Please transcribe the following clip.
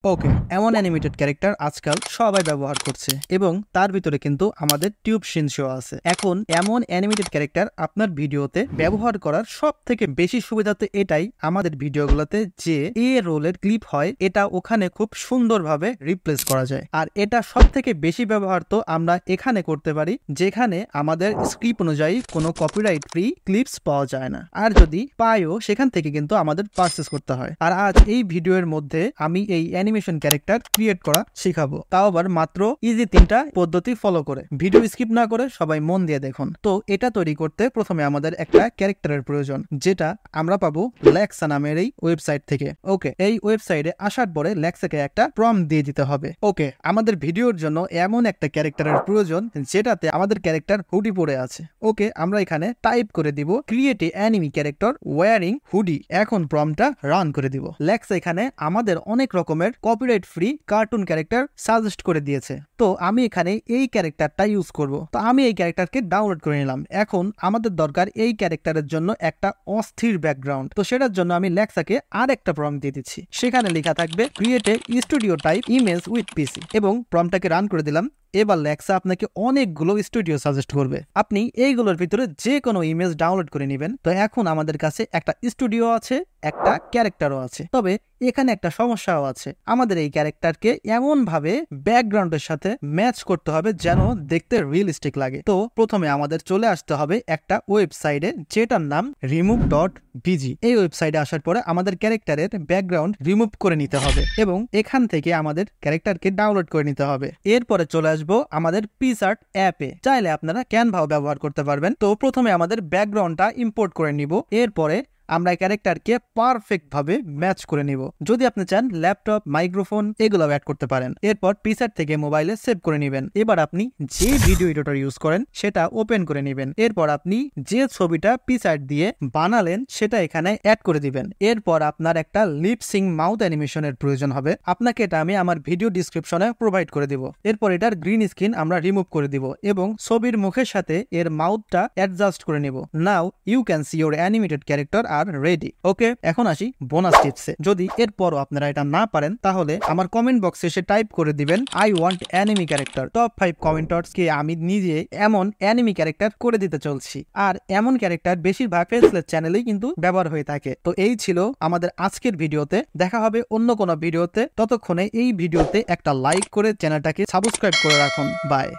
ওকে, এমন animated character আজকাল সবাই ব্যবহার করছে এবং তার ভিতরে কিন্তু আমাদের টিউব শিনশো আছে। এখন এমন অ্যানিমেটেড ক্যারেক্টার আপনার ভিডিওতে ব্যবহার করার সব থেকে বেশি সুবিধা তো এটাই, আমাদের ভিডিওগুলোতে যে রোলের ক্লিপ হয় এটা ওখানে খুব সুন্দরভাবে রিপ্লেস করা যায়। আর এটা সব থেকে বেশি ব্যবহার তো আমরা এখানে করতে পারি যেখানে আমাদের স্ক্রিপ্ট অনুযায়ী কোনো কপিরাইট ফ্রি ক্লিপস পাওয়া যায় না, আর যদি পাইও সেখান থেকে কিন্তু আমাদের পারচেস করতে হয়। আর আজ এই ভিডিওর মধ্যে আমি এই অ্যানিমেশন ক্যারেক্টার ক্রিয়েট করা শেখাবো, তাও আবার মাত্র ইজি 3টা পদ্ধতি ফলো করে। ভিডিও স্কিপ না করে সবাই মন দিয়ে দেখুন। তো এটা তৈরি করতে প্রথমে আমাদের একটা ক্যারেক্টারের প্রয়োজন, যেটা আমরা পাবো লেক্সা নামের এই ওয়েবসাইট থেকে। ওকে, এই ওয়েবসাইটে আসার পরে লেক্সাকে একটা প্রম্পট দিয়ে দিতে হবে। ওকে, আমাদের ভিডিওর জন্য এমন একটা ক্যারেক্টারের প্রয়োজন যেটাতে আমাদের ক্যারেক্টার হুডি পরে আছে। ওকে, আমরা এখানে টাইপ করে দিব create a anime character wearing hoodie. এখন প্রম্পটটা রান করে দিব। লেক্সা এখানে আমাদের অনেক রকমের copyright free cartoon character suggest করে দিয়েছে, তো আমি এখানে এই ক্যারেক্টারটা ইউজ করব। তো আমি এই ক্যারেক্টারকে ডাউনলোড করে নিলাম। এখন আমাদের দরকার এই ক্যারেক্টারের জন্য একটা অস্থির ব্যাকগ্রাউন্ড, তো সেটার জন্য আমি লেক্সাকে আর একটা প্রম্পট দিয়ে দিচ্ছি। সেখানে লেখা থাকবে create a studio type image with PC, এবং প্রম্পটটাকে রান করে দিলাম। এবার লেক্সা আপনাকে অনেকগুলো স্টুডিও সাজেস্ট করবে, আপনি এইগুলোর ভিতরে যে কোনো ইমেজ ডাউনলোড করে নেবেন। তো এখন আমাদের কাছে একটা স্টুডিও আছে, একটা ক্যারেক্টারও আছে, তবে এখানে একটা সমস্যাও আছে। আমাদের এই ক্যারেক্টারকে এমন ভাবে ব্যাকগ্রাউন্ডের সাথে ম্যাচ করতে হবে যেন দেখতে রিয়েলিস্টিক লাগে। তো প্রথমে আমাদের চলে আসতে হবে একটা ওয়েবসাইটে যেটার নাম remove.bg। এই ওয়েবসাইটে আসার পরে আমাদের ক্যারেক্টারের ব্যাকগ্রাউন্ড রিমুভ করে নিতে হবে এবং এখান থেকে আমাদের ক্যারেক্টারকে ডাউনলোড করে নিতে হবে। এরপরে চলে আসবো আমাদের পিক্সআর্ট অ্যাপে। চাইলে আপনারা ক্যানভাও ব্যবহার করতে পারবেন। তো প্রথমে আমাদের ব্যাকগ্রাউন্ডটা ইম্পোর্ট করে নিব, এরপরে আমরা ক্যারেক্টারকে পারফেক্ট ভাবে ম্যাচ করে নিব। যদি আপনি চান ল্যাপটপ, মাইক্রোফোন এগুলো অ্যাড করতে পারেন। এরপর পিক্সআর্ট থেকে মোবাইলে সেভ করে নেবেন। এবার আপনি যে ভিডিও এডিটর ইউজ করেন সেটা ওপেন করে নেবেন। এরপর আপনি যে ছবিটা পিক্সআর্ট দিয়ে বানালেন সেটা এখানে অ্যাড করে দিবেন। এরপর আপনার একটা লিপ সিং মাউথ অ্যানিমেশনের প্রয়োজন হবে, আপনাকে এটা আমি আমার ভিডিও ডিসক্রিপশনে প্রোভাইড করে দিব। এরপর এটার গ্রিন স্ক্রিন আমরা রিমুভ করে দিব এবং ছবির মুখের সাথে এর মাউথটা অ্যাডজাস্ট করে নিব। Now you can see your animated character are ready. Okay, এখন আসি বোনাস টিপসে। যদি এরপরও আপনারা এটা না পারেন তাহলে আমার কমেন্ট বক্সে এসে টাইপ করে দিবেন I want enemy character. Top 5 কমেন্টার্সকে আমি নিজে এমন অ্যানিমি ক্যারেক্টার করে দিতে চলছি। আর এমন ক্যারেক্টার বেশিরভাগ ফেসলেস চ্যানেলেই কিন্তু ব্যবহার হয়ে থাকে। তো এই ছিল আমাদের আজকের ভিডিওতে। দেখা হবে অন্য কোনো ভিডিওতে। ততক্ষণে এই ভিডিওতে একটা লাইক করে চ্যানেলটাকে সাবস্ক্রাইব করে রাখুন। বাই।